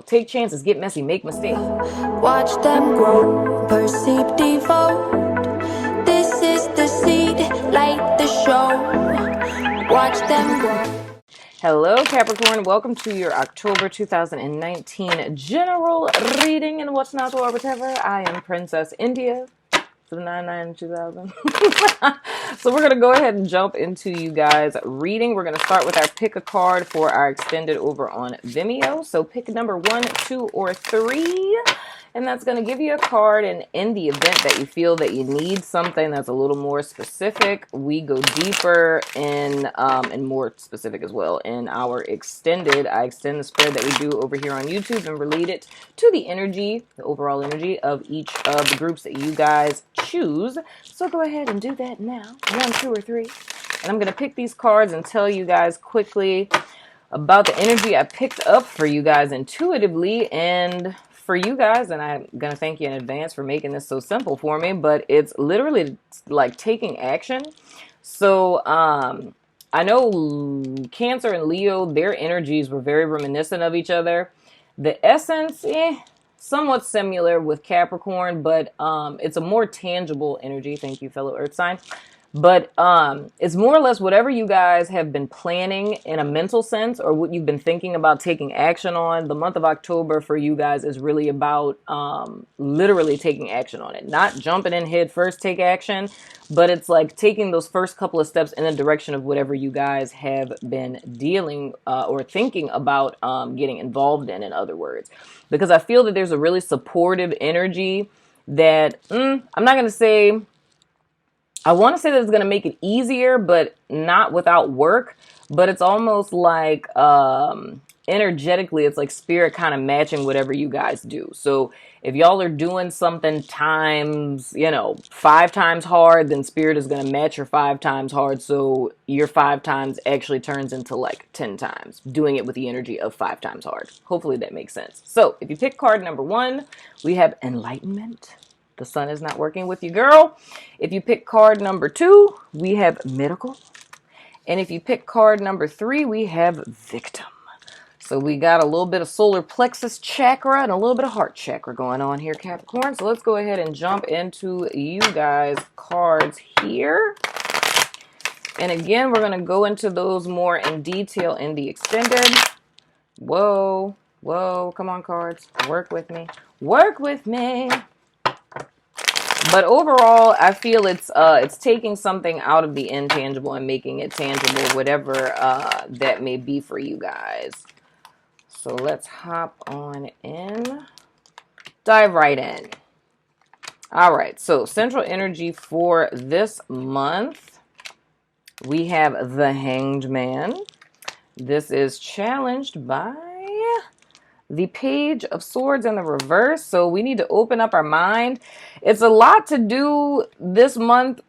Take chances, get messy, make mistakes. Watch them grow, perceive, devote. This is the seed, light the show. Watch them grow. Hello, Capricorn. Welcome to your October 2019 general reading and what's not or whatever. I am Princess India. To the 99 2000. So we're going to go ahead and jump into you guys reading. We're going to start with our pick a card for our extended over on Vimeo. So pick number 1, 2, or 3. And that's going to give you a card, and in the event that you feel that you need something that's a little more specific, we go deeper in, and more specific as well, in our extended. I extend the spread that we do over here on YouTube and relate it to the energy, the overall energy of each of the groups that you guys choose. So go ahead and do that now. 1, 2, or 3. And I'm going to pick these cards and tell you guys quickly about the energy I picked up for you guys intuitively. And for you guys, and I'm going to thank you in advance for making this so simple for me, but it's literally like taking action. So I know Cancer and Leo, their energies were very reminiscent of each other. The essence, somewhat similar with Capricorn, but it's a more tangible energy. Thank you, fellow Earth sign. But it's more or less whatever you guys have been planning in a mental sense, or what you've been thinking about taking action on. The month of October for you guys is really about literally taking action on it. Not jumping in head first, take action, but it's like taking those first couple of steps in the direction of whatever you guys have been dealing or thinking about getting involved in other words. Because I feel that there's a really supportive energy that, I'm not going to say... I want to say that it's going to make it easier, but not without work. But it's almost like energetically, it's like spirit kind of matching whatever you guys do. So if y'all are doing something times, 5 times hard, then spirit is going to match your 5 times hard. So your 5 times actually turns into like 10 times, doing it with the energy of 5 times hard. Hopefully that makes sense. So if you pick card number 1, we have enlightenment. The sun is not working with you, girl. If you pick card number 2, we have miracle. And if you pick card number 3, we have victim. So we got a little bit of solar plexus chakra and a little bit of heart chakra going on here, Capricorn. So let's go ahead and jump into you guys' cards here. And again, we're going to go into those more in detail in the extended. Whoa, come on, cards. Work with me. Work with me. But overall, I feel it's taking something out of the intangible and making it tangible, whatever that may be for you guys. So let's hop on in. Dive right in. All right, so central energy for this month, we have the Hanged Man. This is challenged by the Page of Swords in the reverse. So we need to open up our mind. It's a lot to do this month,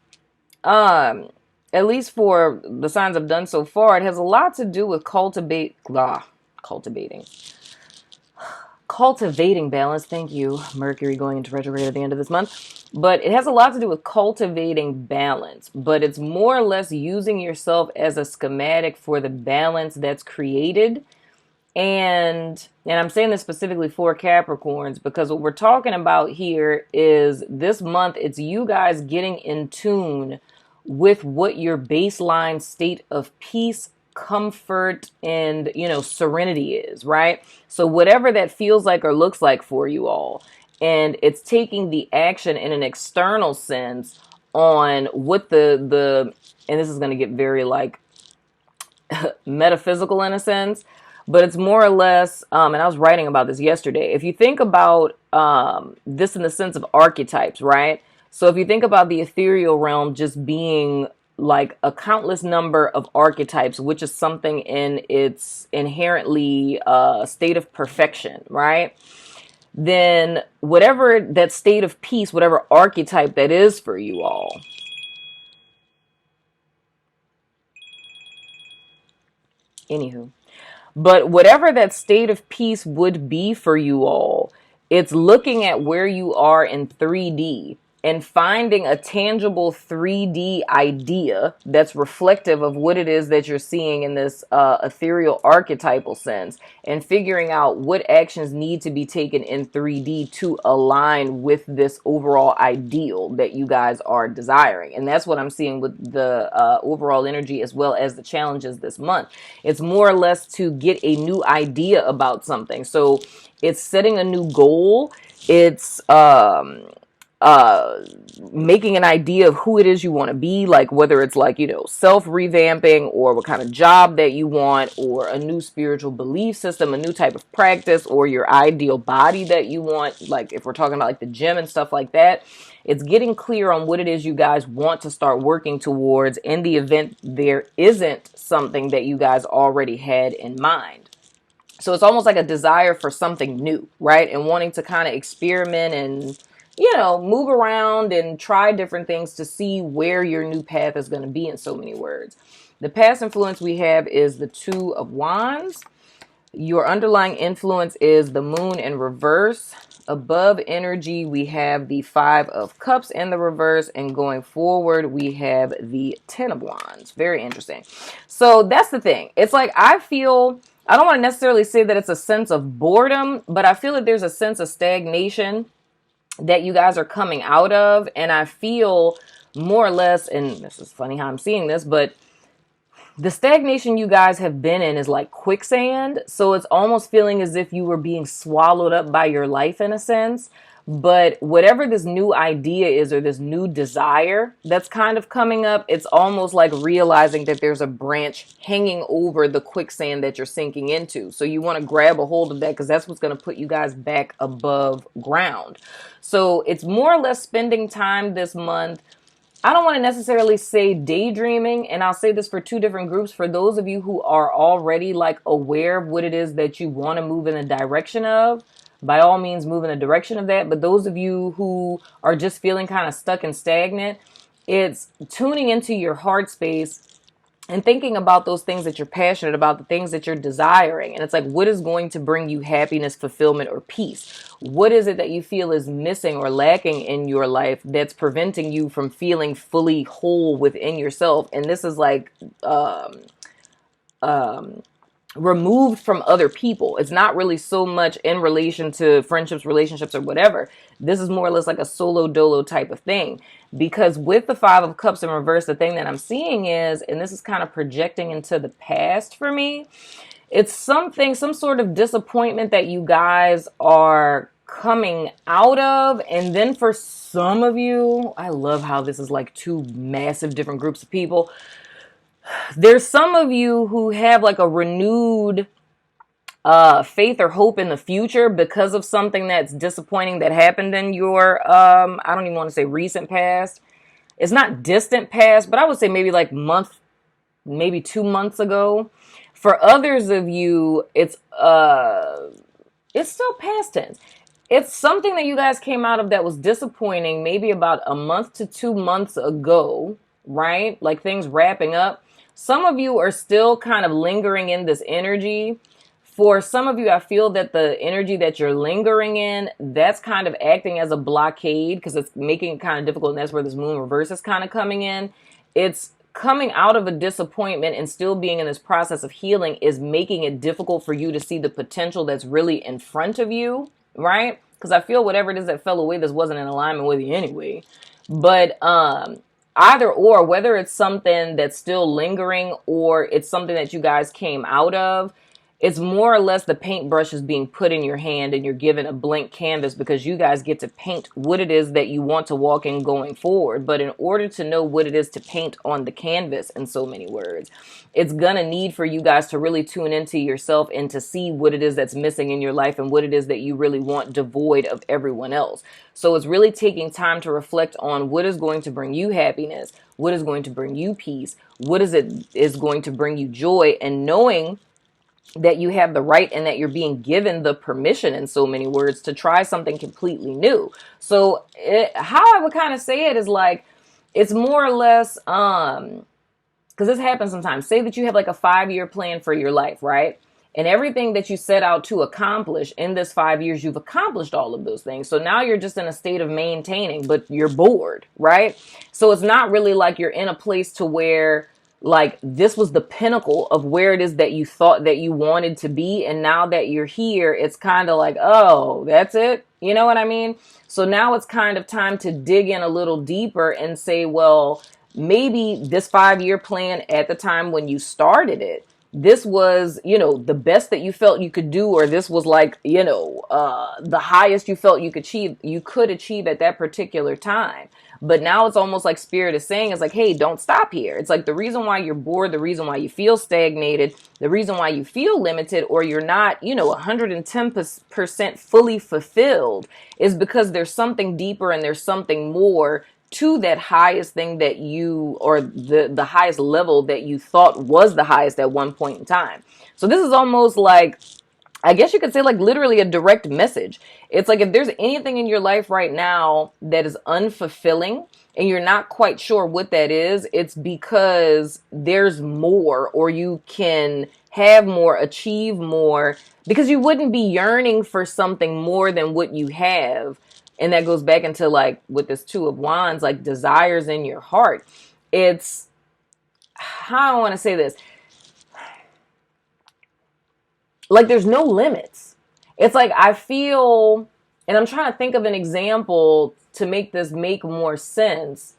at least for the signs I've done so far. It has a lot to do with cultivating balance. Thank you, Mercury going into retrograde at the end of this month. But it has a lot to do with cultivating balance. But it's more or less using yourself as a schematic for the balance that's created. And I'm saying this specifically for Capricorns because what we're talking about here is this month, it's you guys getting in tune with what your baseline state of peace, comfort, and, serenity is, right? So whatever that feels like or looks like for you all, and it's taking the action in an external sense on what and this is going to get very like metaphysical in a sense. But it's more or less, and I was writing about this yesterday, if you think about this in the sense of archetypes, right? So if you think about the ethereal realm just being like a countless number of archetypes, which is something in its inherently state of perfection, right? Then whatever that state of peace, whatever archetype that is for you all, anywho. But whatever that state of peace would be for you all, it's looking at where you are in 3D and finding a tangible 3D idea that's reflective of what it is that you're seeing in this ethereal archetypal sense, and figuring out what actions need to be taken in 3D to align with this overall ideal that you guys are desiring. And that's what I'm seeing with the overall energy as well as the challenges this month. It's more or less to get a new idea about something. So it's setting a new goal. It's making an idea of who it is you want to be, like whether it's like, self revamping, or what kind of job that you want, or a new spiritual belief system, a new type of practice, or your ideal body that you want. Like if we're talking about like the gym and stuff like that, it's getting clear on what it is you guys want to start working towards in the event there isn't something that you guys already had in mind. So it's almost like a desire for something new, right? And wanting to kind of experiment and, move around and try different things to see where your new path is going to be, in so many words. The past influence we have is the Two of Wands. Your underlying influence is the Moon in reverse. Above energy, we have the Five of Cups in the reverse. And going forward, we have the Ten of Wands. Very interesting. So that's the thing. It's like I don't want to necessarily say that it's a sense of boredom, but I feel that there's a sense of stagnation that you guys are coming out of. And I feel more or less, and this is funny how I'm seeing this, but the stagnation you guys have been in is like quicksand. So it's almost feeling as if you were being swallowed up by your life in a sense. But whatever this new idea is, or this new desire that's kind of coming up, it's almost like realizing that there's a branch hanging over the quicksand that you're sinking into. So you want to grab a hold of that, because that's what's going to put you guys back above ground. So it's more or less spending time this month. I don't want to necessarily say daydreaming, and I'll say this for two different groups. For those of you who are already like aware of what it is that you want to move in the direction of, by all means move in the direction of that. But those of you who are just feeling kind of stuck and stagnant, it's tuning into your heart space and thinking about those things that you're passionate about, the things that you're desiring. And it's like, what is going to bring you happiness, fulfillment, or peace? What is it that you feel is missing or lacking in your life that's preventing you from feeling fully whole within yourself? And this is like removed from other people. It's not really so much in relation to friendships, relationships, or whatever. This is more or less like a solo dolo type of thing. Because with the Five of Cups in reverse, the thing that I'm seeing is, and this is kind of projecting into the past for me, it's some sort of disappointment that you guys are coming out of. And then for some of you, I love how this is like two massive different groups of people. There's some of you who have like a renewed faith or hope in the future because of something that's disappointing that happened in your, I don't even want to say recent past. It's not distant past, but I would say maybe like maybe 2 months ago. For others of you, it's still past tense. It's something that you guys came out of that was disappointing maybe about a month to 2 months ago, right? Like things wrapping up. Some of you are still kind of lingering in this energy. For some of you, I feel that the energy that you're lingering in, that's kind of acting as a blockade, because it's making it kind of difficult. And that's where this moon reverse is kind of coming in. It's coming out of a disappointment and still being in this process of healing is making it difficult for you to see the potential that's really in front of you, right? Because I feel whatever it is that fell away, this wasn't in alignment with you anyway. But either or, whether it's something that's still lingering or it's something that you guys came out of, it's more or less the paintbrush is being put in your hand and you're given a blank canvas, because you guys get to paint what it is that you want to walk in going forward. But in order to know what it is to paint on the canvas, in so many words, it's gonna need for you guys to really tune into yourself and to see what it is that's missing in your life and what it is that you really want devoid of everyone else. So it's really taking time to reflect on what is going to bring you happiness, what is going to bring you peace, what is going to bring you joy, and knowing that you have the right and that you're being given the permission, in so many words, to try something completely new. So how I would kind of say it is like, it's more or less, because this happens sometimes. Say that you have like a 5-year plan for your life, right? And everything that you set out to accomplish in this 5 years, you've accomplished all of those things. So now you're just in a state of maintaining, but you're bored, right? So it's not really like you're in a place to where like this was the pinnacle of where it is that you thought that you wanted to be. And now that you're here, it's kind of like, oh, that's it. You know what I mean? So now it's kind of time to dig in a little deeper and say, well, maybe this 5-year plan at the time when you started it, this was, the best that you felt you could do, or this was like, the highest you felt you could achieve at that particular time. But now it's almost like Spirit is saying, it's like, hey, don't stop here. It's like the reason why you're bored, the reason why you feel stagnated, the reason why you feel limited, or you're not, 110% fully fulfilled is because there's something deeper and there's something more to that highest thing that you, or the highest level that you thought was the highest at one point in time. So this is almost like, I guess you could say like literally a direct message. It's like if there's anything in your life right now that is unfulfilling and you're not quite sure what that is, it's because there's more, or you can have more, achieve more, because you wouldn't be yearning for something more than what you have. And that goes back into like with this Two of Wands, like desires in your heart. It's, how I want to say this, like there's no limits. It's like I feel, and I'm trying to think of an example to make this make more sense.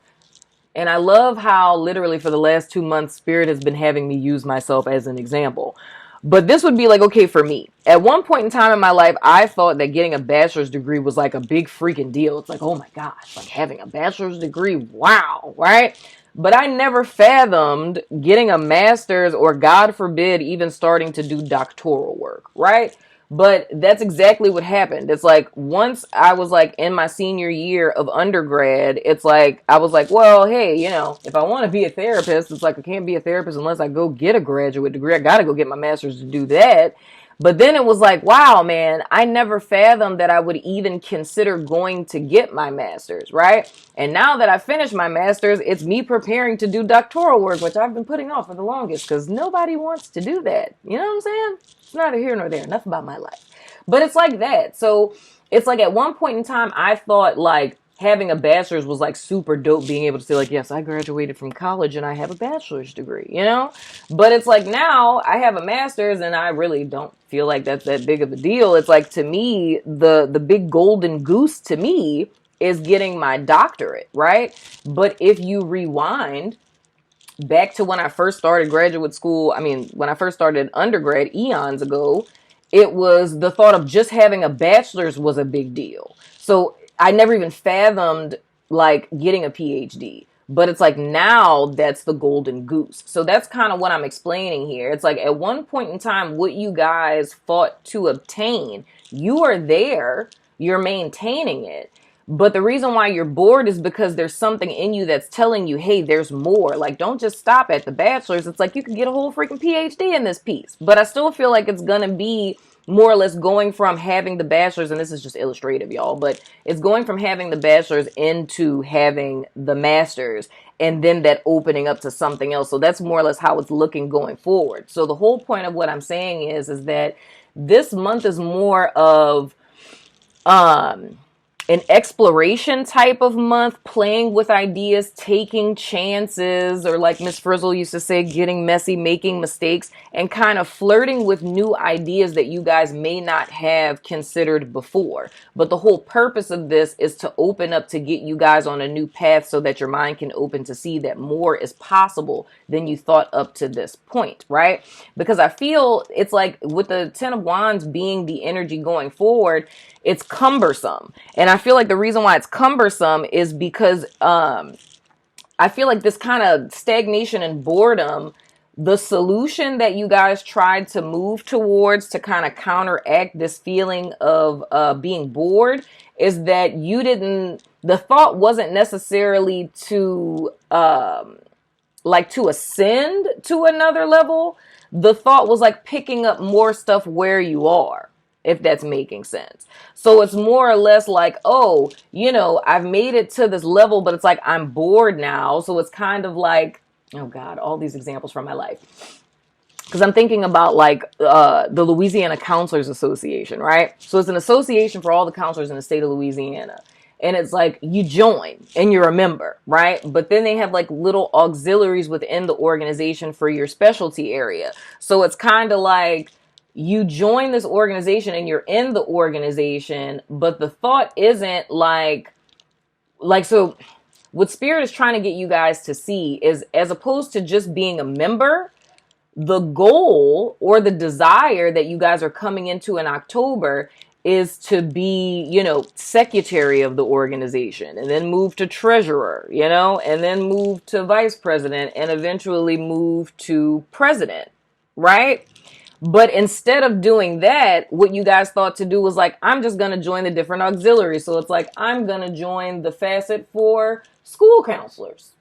And I love how literally for the last 2 months, Spirit has been having me use myself as an example. But this would be like, okay, for me, at one point in time in my life, I thought that getting a bachelor's degree was like a big freaking deal. It's like, oh my gosh, like having a bachelor's degree. Wow. Right. But I never fathomed getting a master's, or God forbid, even starting to do doctoral work. Right. But that's exactly what happened. It's like once I was like in my senior year of undergrad, it's like I was like, well, hey, if I want to be a therapist, it's like I can't be a therapist unless I go get a graduate degree. I got to go get my master's to do that. But then it was like, wow, man, I never fathomed that I would even consider going to get my master's, right? And now that I finished my master's, it's me preparing to do doctoral work, which I've been putting off for the longest because nobody wants to do that. You know what I'm saying? It's neither here nor there. Enough about my life. But it's like that. So it's like at one point in time, I thought like having a bachelor's was like super dope, being able to say like, yes, I graduated from college and I have a bachelor's degree, But it's like now I have a master's and I really don't feel like that's that big of a deal. It's like, to me, the big golden goose to me is getting my doctorate, right? But if you rewind back to when I first started graduate school, when I first started undergrad eons ago, it was the thought of just having a bachelor's was a big deal. So I never even fathomed like getting a PhD, but it's like now that's the golden goose. So that's kind of what I'm explaining here. It's like at one point in time, what you guys fought to obtain, you are there, you're maintaining it. But the reason why you're bored is because there's something in you that's telling you, hey, there's more. Like, don't just stop at the bachelor's. It's like you could get a whole freaking PhD in this piece. But I still feel like it's going to be more or less going from having the bachelor's, and this is just illustrative, y'all, but it's going from having the bachelor's into having the master's, and then that opening up to something else. So that's more or less how it's looking going forward. So the whole point of what I'm saying is that this month is more of an exploration type of month, playing with ideas, taking chances, or like Miss Frizzle used to say, getting messy, making mistakes, and kind of flirting with new ideas that you guys may not have considered before. But the whole purpose of this is to open up, to get you guys on a new path so that your mind can open to see that more is possible than you thought up to this point, right? Because I feel it's like with the Ten of Wands being the energy going forward, it's cumbersome. And I feel like the reason why it's cumbersome is because I feel like this kind of stagnation and boredom, the solution that you guys tried to move towards to kind of counteract this feeling of being bored is that the thought wasn't necessarily to to ascend to another level. The thought was like picking up more stuff where you are, if that's making sense. So it's more or less like, oh, I've made it to this level, but it's like I'm bored now. So it's kind of like, oh God, all these examples from my life. Because I'm thinking about like the Louisiana Counselors Association, right? So it's an association for all the counselors in the state of Louisiana. And it's like you join and you're a member, right? But then they have like little auxiliaries within the organization for your specialty area. So it's kind of like you join this organization and you're in the organization, but the thought isn't so what Spirit is trying to get you guys to see is, as opposed to just being a member, the goal or the desire that you guys are coming into in October is to be, secretary of the organization, and then move to treasurer, and then move to vice president, and eventually move to president, right? But instead of doing that, what you guys thought to do was like, I'm just going to join the different auxiliaries. So it's like, I'm going to join the facet for school counselors.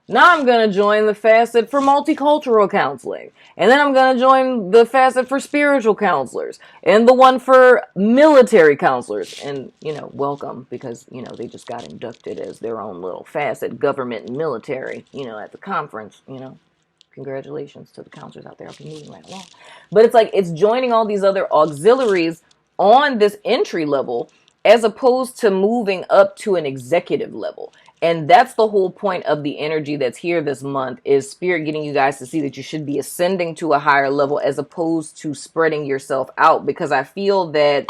Now I'm going to join the facet for multicultural counseling. And then I'm going to join the facet for spiritual counselors. And the one for military counselors. And, welcome, because, they just got inducted as their own little facet, government and military, at the conference, Congratulations to the counselors out there. I'll be moving right along. But it's like, it's joining all these other auxiliaries on this entry level, as opposed to moving up to an executive level. And that's the whole point of the energy that's here this month, is Spirit getting you guys to see that you should be ascending to a higher level as opposed to spreading yourself out. Because I feel that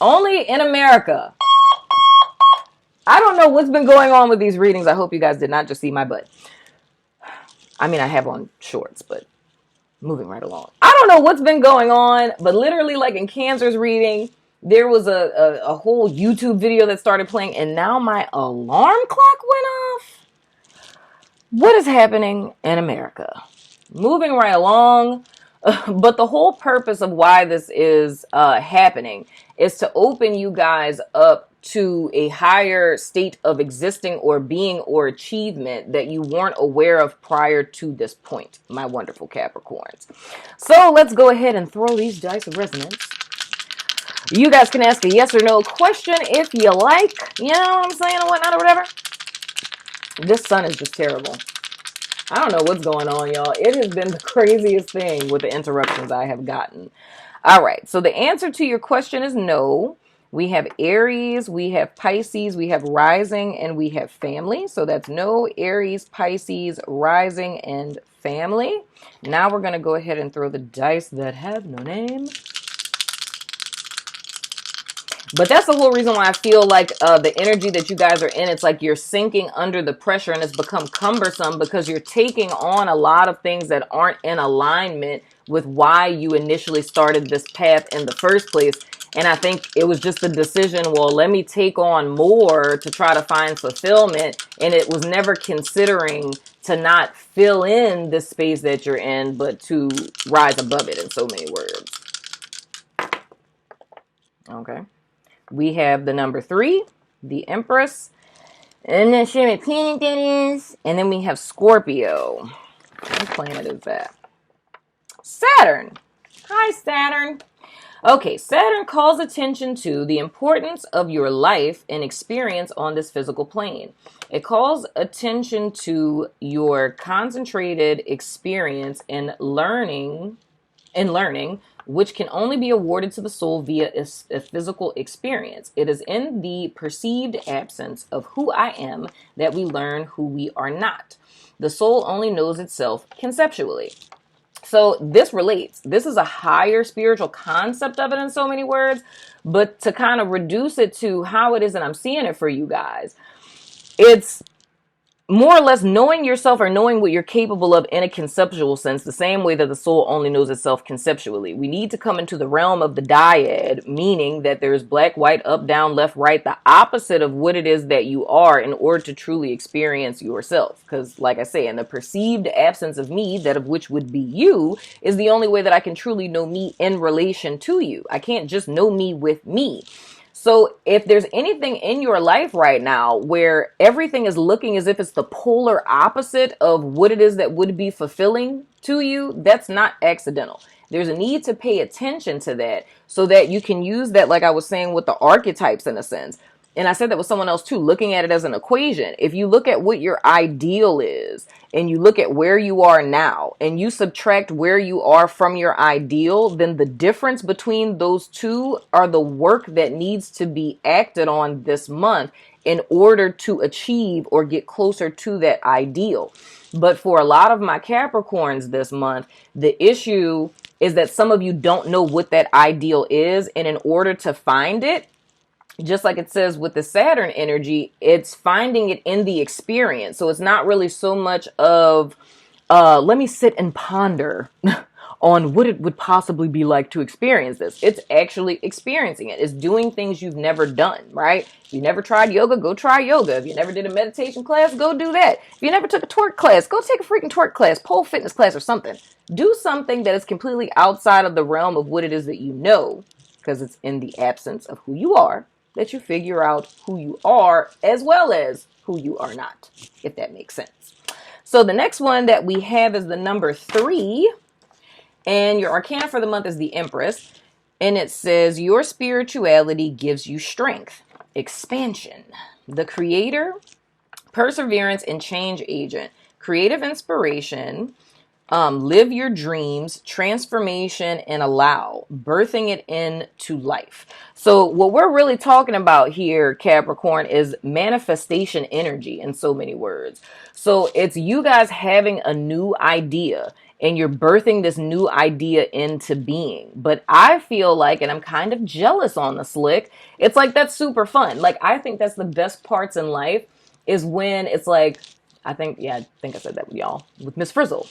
only in America, I don't know what's been going on with these readings. I hope you guys did not just see my butt. I mean, I have on shorts, but moving right along. I don't know what's been going on, but literally like in Cancer's reading, there was a whole YouTube video that started playing, and now my alarm clock went off. What is happening in America? Moving right along. But the whole purpose of why this is happening is to open you guys up to a higher state of existing or being or achievement that you weren't aware of prior to this point, my wonderful Capricorns. So let's go ahead and throw these dice of resonance. You guys can ask a yes or no question if you like, you know what I'm saying, or whatnot, or whatever. This sun is just terrible. I don't know what's going on, y'all. It has been the craziest thing with the interruptions I have gotten. All right, so the answer to your question is no. We have Aries, we have Pisces, we have rising, and we have family. So that's no, Aries, Pisces, rising, and family. Now we're going to go ahead and throw the dice that have no name. But that's the whole reason why I feel like the energy that you guys are in, it's like you're sinking under the pressure and it's become cumbersome because you're taking on a lot of things that aren't in alignment with why you initially started this path in the first place. And I think it was just a decision, well, let me take on more to try to find fulfillment. And it was never considering to not fill in the space that you're in, but to rise above it, in so many words. Okay. We have the number 3, the Empress, and then show me planet that is. And then we have Scorpio. What planet is that? Saturn. Hi, Saturn. Okay, Saturn calls attention to the importance of your life and experience on this physical plane. It calls attention to your concentrated experience in learning, which can only be awarded to the soul via a physical experience. It is in the perceived absence of who I am that we learn who we are not. The soul only knows itself conceptually. So this relates. This is a higher spiritual concept of it in so many words, but to kind of reduce it to how it is that I'm seeing it for you guys, it's more or less knowing yourself or knowing what you're capable of in a conceptual sense, the same way that the soul only knows itself conceptually. We need to come into the realm of the dyad, meaning that there's black, white, up, down, left, right, the opposite of what it is that you are in order to truly experience yourself. Because like I say, in the perceived absence of me, that of which would be you, is the only way that I can truly know me in relation to you. I can't just know me with me. So if there's anything in your life right now where everything is looking as if it's the polar opposite of what it is that would be fulfilling to you, that's not accidental. There's a need to pay attention to that so that you can use that, like I was saying with the archetypes in a sense. and I said that with someone else too, looking at it as an equation. If you look at what your ideal is and you look at where you are now and you subtract where you are from your ideal, then the difference between those two are the work that needs to be acted on this month in order to achieve or get closer to that ideal. But for a lot of my Capricorns this month, the issue is that some of you don't know what that ideal is. And in order to find it, just like it says with the Saturn energy, it's finding it in the experience. So it's not really so much of, let me sit and ponder on what it would possibly be like to experience this. It's actually experiencing it. It's doing things you've never done, right? If you never tried yoga, go try yoga. If you never did a meditation class, go do that. If you never took a twerk class, go take a freaking twerk class, pole fitness class or something. Do something that is completely outside of the realm of what it is that you know, because it's in the absence of who you are that you figure out who you are as well as who you are not, if that makes sense. So the next one that we have is the number 3. And your arcana for the month is the Empress. And it says, your spirituality gives you strength, expansion, the creator, perseverance, and change agent, creative inspiration, live your dreams, transformation, and allow, birthing it into life. So what we're really talking about here, Capricorn, is manifestation energy in so many words. So it's you guys having a new idea and you're birthing this new idea into being. But I feel like, and I'm kind of jealous on the slick, it's like that's super fun. Like, I think that's the best parts in life is when it's like, I think I said that with y'all, with Miss Frizzle,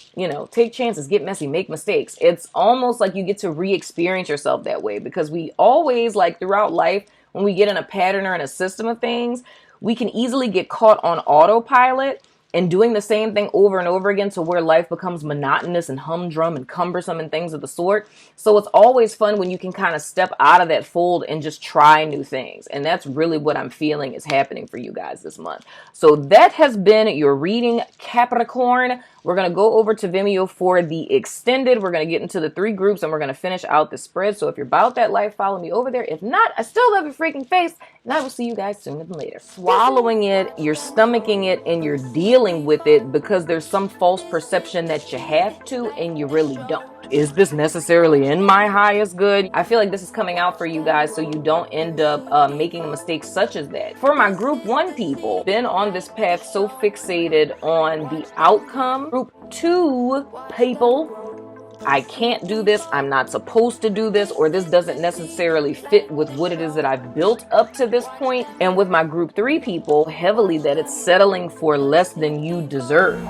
take chances, get messy, make mistakes. It's almost like you get to re-experience yourself that way, because we always, like, throughout life, when we get in a pattern or in a system of things, we can easily get caught on autopilot and doing the same thing over and over again to where life becomes monotonous and humdrum and cumbersome and things of the sort. So it's always fun when you can kind of step out of that fold and just try new things. And that's really what I'm feeling is happening for you guys this month. So that has been your reading, Capricorn. We're going to go over to Vimeo for the extended. We're going to get into the 3 groups and we're going to finish out the spread. So if you're about that life, follow me over there. If not, I still love your freaking face. And I will see you guys sooner than later. Swallowing it, you're stomaching it, and you're dealing with it because there's some false perception that you have to and you really don't. Is this necessarily in my highest good? I feel like this is coming out for you guys so you don't end up making a mistake such as that. For my group 1 people, been on this path so fixated on the outcome. Group 2 people, I can't do this, I'm not supposed to do this, or this doesn't necessarily fit with what it is that I've built up to this point. And with my group 3 people, heavily that it's settling for less than you deserve.